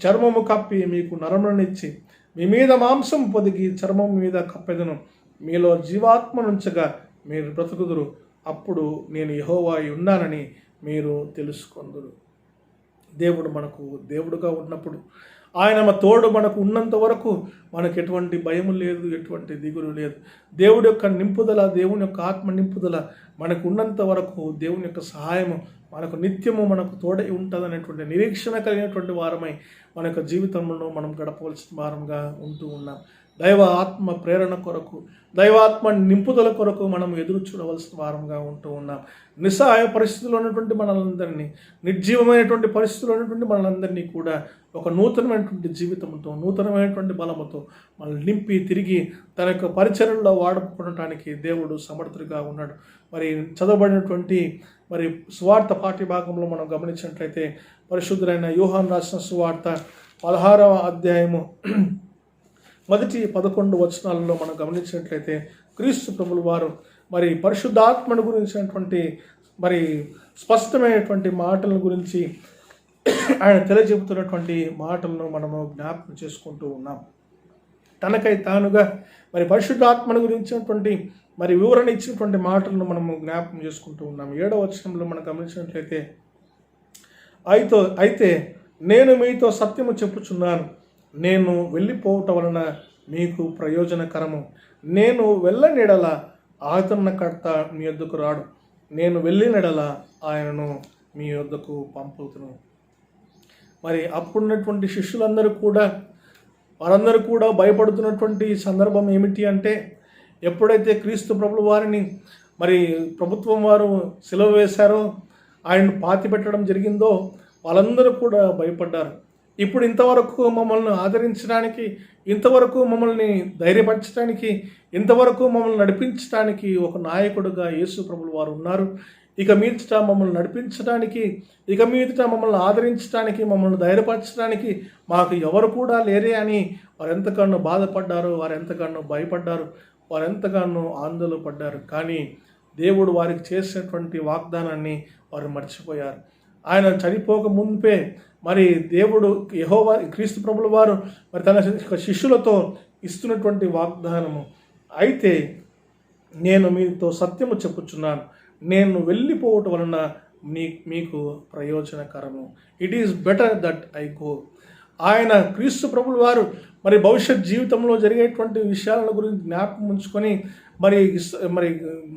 [SPEAKER 1] చర్మము కప్పి మీకు నరములనిచ్చి మీ మీద మాంసం పొదిగి చర్మం మీద కప్పెదను, మీలో జీవాత్మనుంచగా మీరు బ్రతుకుదురు, అప్పుడు నేను యెహోవా ఉన్నానని మీరు తెలుసుకొందురు. దేవుడు మనకు దేవుడుగా ఉన్నప్పుడు, ఆయన మా తోడు మనకు ఉన్నంత వరకు మనకు ఎటువంటి భయము లేదు, ఎటువంటి దిగులు లేదు. దేవుడి యొక్క నింపుదల, దేవుని యొక్క ఆత్మ నింపుదల మనకు ఉన్నంత వరకు దేవుని యొక్క సహాయము మనకు నిత్యము మనకు తోడై ఉంటుంది అనేటువంటి నిరీక్షణ కలిగినటువంటి వారమై మన యొక్క జీవితంలో మనం గడపవలసిన వారంగా ఉంటూ ఉన్నాం. దైవ ఆత్మ ప్రేరణ కొరకు, దైవాత్మ నింపుదల కొరకు మనం ఎదురు చూడవలసిన వారంగా ఉంటూ ఉన్నాం. నిస్సహాయ పరిస్థితుల్లో ఉన్నటువంటి మనలందరినీ, నిర్జీవమైనటువంటి పరిస్థితుల్లో ఉన్నటువంటి మనలందరినీ కూడా ఒక నూతనమైనటువంటి జీవితంతో, నూతనమైనటువంటి బలముతో మనల్ని నింపి తిరిగి తన యొక్క పరిచర్యల్లో వాడుకోవడానికి దేవుడు సమర్థుడిగా ఉన్నాడు. మరి చదవబడినటువంటి మరి సువార్త పాఠ్యభాగంలో మనం గమనించినట్లయితే పరిశుద్ధులైన యోహాను రాసిన సువార్త 16వ అధ్యాయము 1-11 వచనాలలో మనం గమనించినట్లయితే క్రీస్తు ప్రభుల వారు మరి పరిశుద్ధాత్మను గురించినటువంటి మరి స్పష్టమైనటువంటి మాటల గురించి ఆయన తెలియజెబుతున్నటువంటి మాటలను మనము జ్ఞాపకం చేసుకుంటూ ఉన్నాం. తనకై తానుగా మరి పరిశుద్ధాత్మను గురించినటువంటి మరి వివరణ ఇచ్చినటువంటి మాటలను మనము జ్ఞాపకం చేసుకుంటూ ఉన్నాం. 7వ వచనంలో మనం గమనించినట్లయితే అయితే నేను మీతో సత్యము చెప్పుచున్నాను, నేను వెళ్ళిపోవటం వలన మీకు ప్రయోజనకరము, నేను వెళ్ళనిడల ఆదరణకర్త మీ యొద్దకు రాడు, నేను వెళ్ళినడల ఆయనను మీ యొద్దకు పంపుతును. మరి అప్పుడున్నటువంటి శిష్యులందరూ కూడా వారందరూ కూడా భయపడుతున్నటువంటి సందర్భం ఏమిటి అంటే, ఎప్పుడైతే క్రీస్తు ప్రభుల వారిని మరి ప్రభుత్వం వారు సిలువ వేశారో, ఆయన్ను పాతిపెట్టడం జరిగిందో వాళ్ళందరూ కూడా భయపడ్డారు. ఇప్పుడు ఇంతవరకు మమ్మల్ని ఆదరించడానికి, ఇంతవరకు మమ్మల్ని ధైర్యపరచడానికి, ఇంతవరకు మమ్మల్ని నడిపించడానికి ఒక నాయకుడుగా యేసు ప్రభుల వారు ఉన్నారు. ఇక మీదట మమ్మల్ని నడిపించడానికి, ఇక మీదట మమ్మల్ని ఆదరించడానికి, మమ్మల్ని ధైర్యపరచడానికి మాకు ఎవరు కూడా లేరే అని వారెంతగానో బాధపడ్డారు, వారెంతగానో భయపడ్డారు, వారెంతగానో ఆందోళన పడ్డారు. కానీ దేవుడు వారికి చేసినటువంటి వాగ్దానాన్ని వారు మర్చిపోయారు. ఆయన చనిపోక ముందే మరి దేవుడు యెహోవా క్రీస్తు ప్రభుల వారు మరి తన శిష్యులతో ఇస్తున్నటువంటి వాగ్దానము, అయితే నేను మీతో సత్యము చెప్పుచున్నాను, నేను వెళ్ళిపోవటం వలన మీకు ప్రయోజనకరము. It is better that I go. ఆయన క్రీస్తు ప్రభుల వారు మరి భవిష్యత్ జీవితంలో జరిగేటువంటి విషయాల గురించి జ్ఞాపకం ఉంచుకొని మరి మరి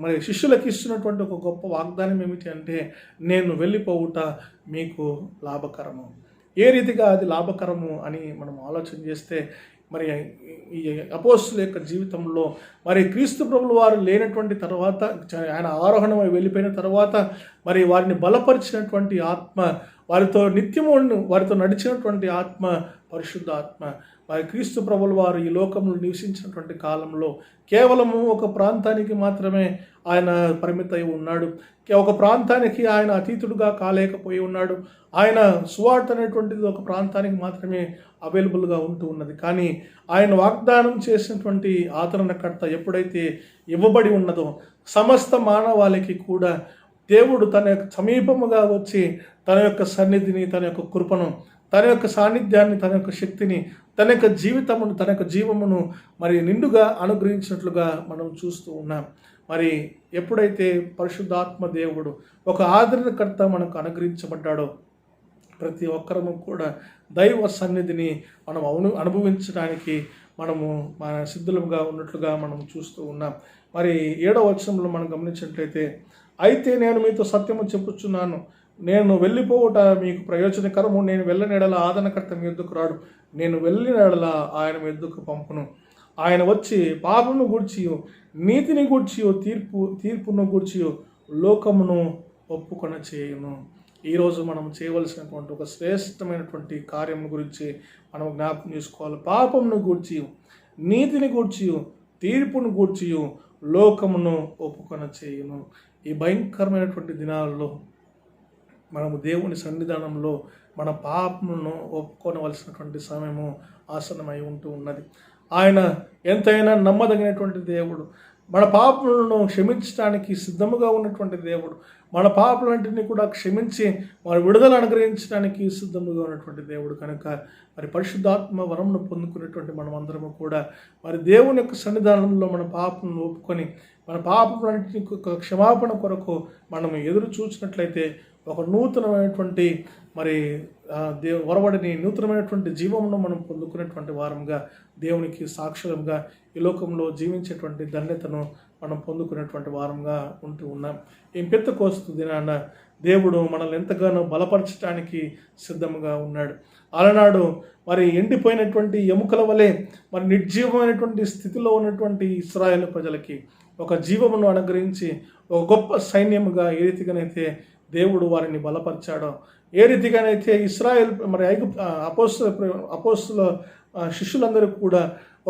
[SPEAKER 1] మరి శిష్యులకు ఇస్తున్నటువంటి ఒక గొప్ప వాగ్దానం ఏమిటి అంటే, నేను వెళ్ళిపోవుట మీకు లాభకరము. ఏ రీతిగా అది లాభకరము అని మనం ఆలోచన చేస్తే, మరి ఈ అపోస్తుల యొక్క జీవితంలో మరి క్రీస్తు ప్రభుల వారు లేనటువంటి తర్వాత, ఆయన ఆరోహణమై వెళ్ళిపోయిన తర్వాత మరి వారిని బలపరిచినటువంటి ఆత్మ, వారితో నిత్యము వారితో నడిచినటువంటి ఆత్మ పరిశుద్ధ ఆత్మ. మరి క్రీస్తు ప్రభుల వారు ఈ లోకంలో నివసించినటువంటి కాలంలో కేవలము ఒక ప్రాంతానికి మాత్రమే ఆయన పరిమితై ఉన్నాడు. ఒక ప్రాంతానికి ఆయన అతీతుడుగా కాలేకపోయి ఉన్నాడు. ఆయన సువార్త అనేటువంటిది ఒక ప్రాంతానికి మాత్రమే అవైలబుల్గా ఉంటూ ఉన్నది. కానీ ఆయన వాగ్దానం చేసినటువంటి ఆదరణకర్త ఎప్పుడైతే ఇవ్వబడి ఉన్నదో, సమస్త మానవాళికి కూడా దేవుడు తన యొక్క సమీపముగా వచ్చి తన యొక్క సన్నిధిని, తన యొక్క కృపను, తన యొక్క సాన్నిధ్యాన్ని, తన యొక్క శక్తిని, తన యొక్క జీవితమును, తన యొక్క జీవమును మరి నిండుగా అనుగ్రహించినట్లుగా మనం చూస్తూ ఉన్నాం. మరి ఎప్పుడైతే పరిశుద్ధాత్మ దేవుడు ఒక ఆదరణకర్త మనకు అనుగ్రహించబడ్డాడో, ప్రతి ఒక్కరము కూడా దైవ సన్నిధిని మనం అనుభవించడానికి మనము మన సిద్ధులుగా ఉన్నట్లుగా మనం చూస్తూ ఉన్నాం. మరి 7వ వచనంలో మనం గమనించినట్లయితే, అయితే నేను మీతో సత్యము చెప్పుచున్నాను, నేను వెళ్ళిపోవుట మీకు ప్రయోజనకరము, నేను వెళ్ళని ఎడల ఆదరణకర్త మీ యొద్దకు రాడు, నేను వెళ్ళిన ఎడల ఆయన మీ యొద్దకు పంపును. ఆయన వచ్చి పాపమును గూర్చియు నీతిని గూర్చియు తీర్పును గూర్చియు లోకమును ఒప్పుకొన చేయును. ఈరోజు మనం చేయవలసినటువంటి ఒక శ్రేష్టమైనటువంటి కార్యం గురించి మనం జ్ఞాపకం చేసుకోవాలి. పాపమును గూర్చియు నీతిని గూర్చియు తీర్పును గూర్చియు లోకమును ఒప్పుకొన చేయును. ఈ భయంకరమైనటువంటి దినాల్లో మనము దేవుని సన్నిధానంలో మన పాపమును ఒప్పుకొనవలసినటువంటి సమయము ఆసన్నమై ఉంటూ ఉన్నది. ఆయన ఎంతైనా నమ్మదగినటువంటి దేవుడు, మన పాపములను క్షమించడానికి సిద్ధముగా ఉన్నటువంటి దేవుడు, మన పాపలన్నింటినీ కూడా క్షమించి మన విడుదల అనుగ్రహించడానికి సిద్ధముగా ఉన్నటువంటి దేవుడు కనుక మరి పరిశుద్ధాత్మ వరమును పొందుకునేటువంటి మనం అందరము కూడా మరి దేవుని యొక్క సన్నిధానంలో మన పాపలను ఒప్పుకొని మన పాపలన్నింటినీ క్షమాపణ కొరకు మనం ఎదురు చూసినట్లయితే ఒక నూతనమైనటువంటి మరి వరవడిని, నూతనమైనటువంటి జీవమును మనం పొందుకునేటువంటి వారంగా, దేవునికి సాక్షులంగా ఈ లోకంలో జీవించేటువంటి ధన్యతను మనం పొందుకునేటువంటి వారంగా ఉంటూ ఉన్నాం. ఈ పెంతెకోస్తు దినాన దేవుడు మనల్ని ఎంతగానో బలపరచడానికి సిద్ధంగా ఉన్నాడు. అలనాడు మరి ఎండిపోయినటువంటి ఎముకల వలె మరి నిర్జీవమైనటువంటి స్థితిలో ఉన్నటువంటి ఇశ్రాయేలు ప్రజలకి ఒక జీవమును అనుగ్రహించి ఒక గొప్ప సైన్యముగా ఏ రీతిగానైతే దేవుడు వారిని బలపరిచాడో, ఏ రీతిగానైతే ఇశ్రాయేల్ మరి అపోస్తుల శిష్యులందరూ కూడా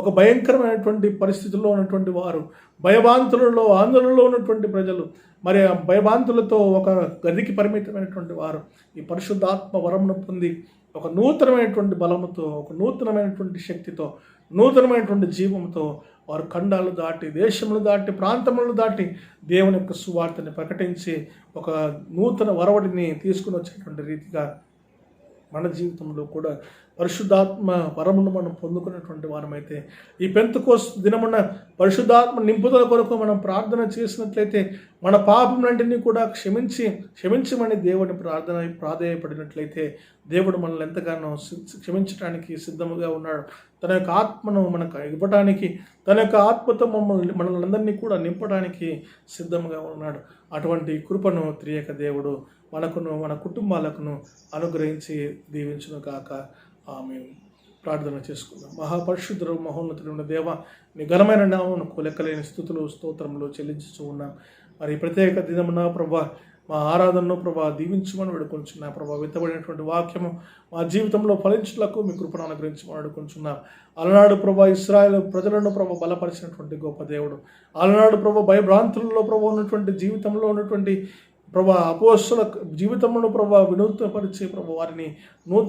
[SPEAKER 1] ఒక భయంకరమైనటువంటి పరిస్థితుల్లో ఉన్నటువంటి వారు, భయభాంతులలో ఆందోళనలో ఉన్నటువంటి ప్రజలు, మరి ఆ భయభాంతులతో ఒక గదికి పరిమితమైనటువంటి వారు ఈ పరిశుద్ధాత్మ వరమును పొంది ఒక నూతనమైనటువంటి బలముతో, ఒక నూతనమైనటువంటి శక్తితో, నూతనమైనటువంటి జీవంతో వారు ఖండాలు దాటి, దేశములు దాటి, ప్రాంతములు దాటి దేవుని యొక్క సువార్తని ప్రకటించి ఒక నూతన వరవడిని తీసుకుని వచ్చేటువంటి రీతిగా మన జీవితంలో కూడా పరిశుద్ధాత్మ వరమును మనం పొందుకున్నటువంటి వారమైతే ఈ పెంతెకోస్తు దినమున పరిశుద్ధాత్మ నింపుదల కొరకు మనం ప్రార్థన చేసినట్లయితే మన పాపములన్నింటినీ కూడా క్షమించమని దేవుని ప్రాధేయపడినట్లయితే దేవుడు మనల్ని ఎంతగానో క్షమించడానికి సిద్ధముగా ఉన్నాడు. తన యొక్క ఆత్మను మనకు ఇవ్వడానికి, తన యొక్క ఆత్మతో మనల్ని అందరినీ కూడా నింపడానికి సిద్ధంగా ఉన్నాడు. అటువంటి కృపను త్రియక దేవుడు మనకును మన కుటుంబాలకును అనుగ్రహించి దీవించును కాక. ఆమేన్. ప్రార్థన చేసుకుందాం. మహాపరిశుద్ధుడు మహోన్నతుడు దేవ, నీ ఘనమైన నామమునకు లెక్కలేని స్తుతులు స్తోత్రములు చెల్లించుతూ ఉన్నాం. మరి ప్రత్యేక దినమున ప్రభా మా ఆరాధనను ప్రభా దీవించమని వేడుకొంచున్నాం. ప్రభా విత్తబడినటువంటి వాక్యము మా జీవితంలో ఫలించుటకు మీ కృపను అనుగ్రహించమని వేడుకొంచున్నాం. అలనాడు ప్రభా ఇశ్రాయేలు ప్రజలను ప్రభా బలపరిచినటువంటి గొప్ప దేవుడు, అలనాడు ప్రభా భయభ్రాంతులలో ప్రభా ఉన్నటువంటి జీవితంలో ఉన్నటువంటి ప్రభా అపోస్తుల జీవితంలో ప్రభా వినూత్నపరిచే ప్రభా వారిని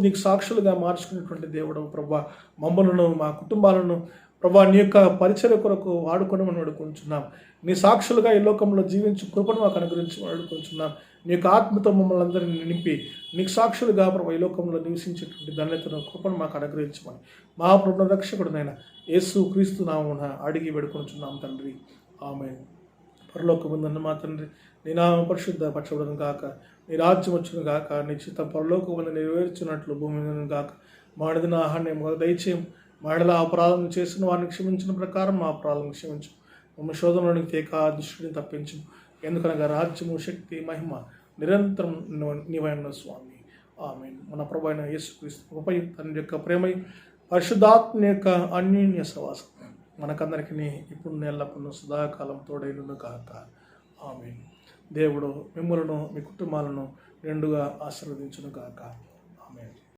[SPEAKER 1] నీకు సాక్షులుగా మార్చుకునేటువంటి దేవుడు ప్రభా, మమ్మలను మా కుటుంబాలను ప్రభా నీ యొక్క పరిచర్య కొరకు వాడుకోవడం వేడుకొంచున్నాం. నీ సాక్షులుగా ఈ లోకంలో జీవించి కృపను మాకు అనుగ్రహించి వేడుకొంచున్నాం. నీ యొక్క ఆత్మతో మమ్మల్ని అందరినీ నింపి నీకు సాక్షులుగా ప్రభా ఈ లోకంలో నివసించేటువంటి ధన్యతను కృపను మాకు అనుగ్రహించమని మహాప్రభు రక్షకుడునైన యేసు క్రీస్తు నామమున అడిగి వేడుకొంచున్నాం తండ్రి. ఆమేన్. పరలోకమందున్న మా తండ్రి, నీ నామం పరిశుద్ధపరచబడును గాక, నీ రాజ్యం వచ్చును గాక, నీ చిత్తం పరలోకమందు నెరవేర్చున్నట్లు భూమి మీదను గాక. మా అనుదిన ఆహారం మాకు దయచేయం, మా ఎడల అపరాధం చేసిన వారిని క్షమించిన ప్రకారం మా అపరాధం క్షమించు, మమ్మ శోధనలోనికి తేక దుష్టుని తప్పించు. ఎందుకనగా రాజ్యము, శక్తి, మహిమ నిరంతరం నీవైన స్వామి. ఆమేన్. మన ప్రభు అయిన యేసుక్రీస్తు కృపయు తండ్రి యొక్క ప్రేమయు పరిశుద్ధాత్మ యొక్క అన్యోన్య సహవాసం మనకందరికీ ఇప్పుడు ఎల్లప్పుడూ సదాకాలం తోడైనను గాక. ఆమేన్. దేవుడు మిమ్మలను మీ కుటుంబాలను రెండుగా ఆశీర్వదించును గాక.